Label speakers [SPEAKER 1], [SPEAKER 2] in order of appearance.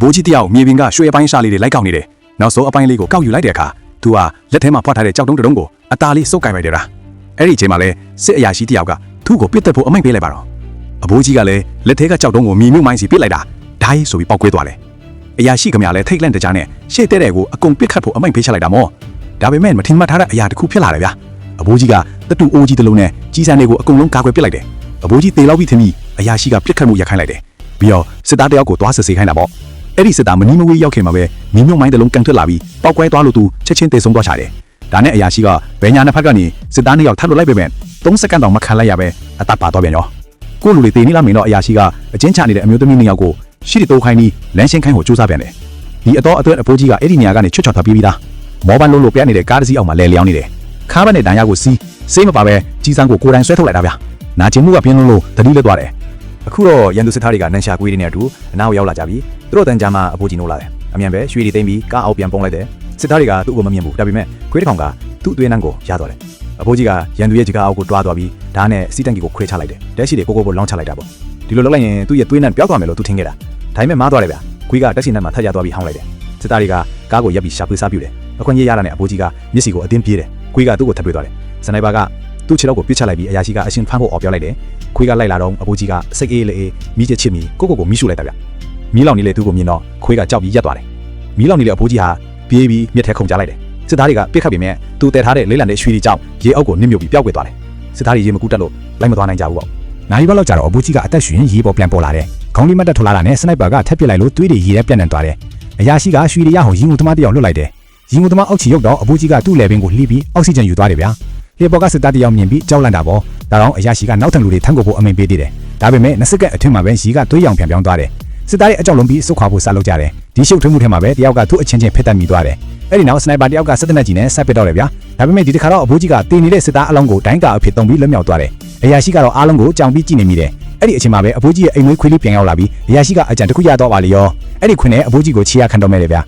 [SPEAKER 1] ဘိုးကြီးတယောက်မြေပြင်ကရွှေအပိုင်းရှာလေးတွေလိုက်ကောက်နေတယ်နောက်ဆုံးအပိုင်းလေးကိုကောက်ယူလိုက်တဲ့အခါသူကလက်ထဲမှာဖွက်ထားတဲ့ကြောက်တုံးတုံးကိုအသားလေးစုပ်ကိုင်လိုက်တယ်လားအဲ့ဒီအချိန်မှာလဲစစ်အရာရှိတယောက်ကသူ့ကိုပစ်တက်ဖို့အမိန့်ပေးလိုက်ပါတော့အဘိုးကြီးကလည်းလက်ထဲကကြောက်တုံးကိုမြေမြုပ်မိုင်းစီပစ်လိုက်တာဓာတ်ဆိုပြီးပေါက်ကွဲသွားတယ်အရာရှိကများလည်းထိတ်လန့်တကြားနဲ့ရှေ့တဲ့တဲ့ကိုအကုန်ပစ်ခတ်ဖို့အမိန့်ပေးချလိုက်တာမောဒါပေမဲ့မထင်မှတ်ထားတဲ့အရာတစ်ခုဖြစ်လာတယ်ဗျာအဘိုးကြီးကတတူအိုးကြီးတစ်လုံးနဲ့ကြီးစံတွေကိုအကုန်လုံးကာကွယ်ပစ်လိုက်တယ်အဘိုးကြီးတေလောက်ပြီးထင်ပြီးအရာရှိကပစ်ခတ်မှုရပ်ခိုင်းလိုက်တယ်ပြီးတော့စစ်သားတယောက်ကိုသွားစစ်ဆေးခိုင်းတာပေါ့အဲ့ဒီစစ်သားမနီးမဝေးရောက်ခင်မှာပဲမြေမြုပ်မိုင်းတစ်လုံးကန်ထွက်လာပြီးပေါက်ကွဲသွားလို့သူချက်ချင်းတေဆုံးသွားချတယ်ဒါနဲ့အရာရှိကဘယ်ညာနှစ်ဖက်ကနေစစ်သားနှစ်ယောက်ထပ်လွတ်လိုက်ပေမဲ့3စက္ကန့်တောင်မခံလိုက်ရပဲအသက်ပါသွားပြန်ရောကိုလူလေးတေနေလာမင်းတော့အရာရှိကအချင်းချနေတဲ့အမျိုးသမီးနှစ်ယောက်ကိုရှိတဲ့တိုးခိုင်းပြီးလမ်းရှင်းခိုင်းကိုစူးစမ်းပြန်တယ်ဒီအတော့အတွက်အဖိုးကြီးကအဲ့ဒီနေရာကနေချွတ်ချော်ထားပြီးသားမောဘန်လုံးလို့ပြနေတဲ့ကားတစ်စီးအောက်မှာလဲလျောင်းနေတယ်ခါးဘက်နဲ့တန်ရကိုစီးစိတ်မပါပဲကြီးစန်းကိုကိုယ်တိုင်ဆွဲထုတ်လိုက်တာဗျာနာကျင်မှုကပြင်းလို့တတိလက်သွားတယ်အခုတော့ရန်သူစစ်သားတွေကနန်ရှာကွေးတွေနဲ့အတူအနောက်ရောက်လာကြပြီသူတို့တန်ကြားမှာအဖိုးကြီးနိုးလာတယ်အမြန်ပဲရွှေတွေသိမ်းပြီးကားအောက်ပြန်ပုံးလိုက်တယ်စစ်သားတွေကသူ့ကိုမမြင်ဘူးဒါပေမဲ့ခွေးတစ်ကောင်ကသူ့အသွေးနှံကိုရသွားတယ်အဖိုးကြီးကရန်သူရဲ့ဂျကာအောက်ကိုတွားသွားပြီးဓာတ်နဲ့စီးတန်ကီကိုခွဲချလိုက်တယ်တက်ရှိတွေကိုလောင်းချလိုက်တာပေါ့ဒီလိုလုပ်လိုက်ရင်သူ့ရဲ့သွေးနှံပျောက်သွားမယ်လို့သူထင်ခဲ့တာဒါပေမဲ့မားသွားတယ်ဗျာခွေးကတက်ရှိနှံမှာထပ်ရသွားပြီးဟောင်းလိုက်တယ်စစ်သားတွေကကားကိုရပ်ပြီးရှာဖွေစားပြတယ်အခွင့်အရေးရတာနဲ့အဖိုးကြီးကမျက်စိကိုအတင်းပြေးတယ်ခွေးကသူ့ကိုထပ်တွေ့သွားတယ်စနိုက်ပါကသူ့ခြေထောက်ကိုပစ်ချလိုက်ပြီးအရာရှိကအရှင်ဖမ်းဖို့အော်ပြောလိုက်တယ်ခွေးကလိုက်လာတော့အဖိုးကြီးကစိတ်အေးလေမီးချစ်မီကိုမီးရှို့လိုက်တာဗျမီးလောင်နေလေသူ့ကိုမြင်တော့ခွေးကကြောက်ပြီးရက်သွားတယ်မီးလောင်နေလေအဖိုးကြီးဟာပြေးပြီးမျက်ထဲခုန်ချလိုက်တယ်စစ်သားတွေကပြစ်ခတ်ပြီးမြဲသူတည်ထားတဲ့လေးလံတဲ့ရွှေတွေကြောင့်ရေအောက်ကိုနစ်မြုပ်ပြီးပျောက်ကွယ်သွားတယ်စစ်သားတွေရေမကူတက်လို့လိုက်မသွားနိုင်ကြဘူးပေါ့
[SPEAKER 2] နိုင်ဘက်လောက်ကြတော့အဖိုးကြီးကအသက်ရှင်ရေပေါ်ပြန်ပေါ်လာတယ်ခေါင်းလေးမတ်တက်ထွက်လာတာနဲ့စနိုက်ပါကထပ်ပစ်လိုက်လို့သွေးတွေရေထဲပြန့်နှံ့သွားတယ်အရာရှိကရွှေတွေရအောင်ရင်ငုံသမားတယောက်လွတ်လိုက်တယ်ရင်ငုံသမားအောက်ချီရောက်တော့အဖိုးကြီးကသူ့လေပင်ကိုလှီးပြီးအောက်ဆီဂျင်ယူသွားတယ်ဗျာလျှော်ပေါ်ကစစ်သားတယောက်မြင်ပြီးကြောက်လန့်တာပေါ့ဒါတော့အရာရှိကနောက်ထပ်လူတွေထမ်းကိုဖို့အမိန်ပေးသေးတယ်ဒါပေမဲ့20စက္ကန့်အတွင်းမှာပဲရေကသွေးရောင်ပြန်ပြောင်းသွားတယ်စစ်သားတွေအကြောက်လုံးပြီးစုခွာဖို့စလုပ်ကြတယ်ဒီရှုပ်ထွေးမှုထဲမှာပဲတယောက်ကသူ့အချင်းချင်းဖက်တက်မိသွားတယ်အဲ့ဒီနောက်စနိုက်ပါတယောက်ကစစ်တပ်နဲ့ကြီးနဲ့ဆက်ပစ်တော့တယ်ဗျာဒါပေမဲ့ဒီတစ်ခါတော့အဖိုးကြီးကတည်နေတဲ့စစ်သားအလုံးကိုဒိုင်းကာအဖြစ်တုံပြီးလွတ်မြောက်သွားတယ်အရာရှိကတော့အားလုံးကိုကြောင်ပြီးကြည့်နေမိတယ်အဲ့ဒီအချိန်မှာပဲအဖိုးကြီးရဲ့အိမ်မွေးခွေးလေးပြန်ရောက်လာပြီးအရာရှိကအကြံတစ်ခုရတော့ပါလေရောအဲ့ဒီခွင်နဲ့အဖိုးကြီးကိုချီရခံတော့မဲ့တယ်ဗျာ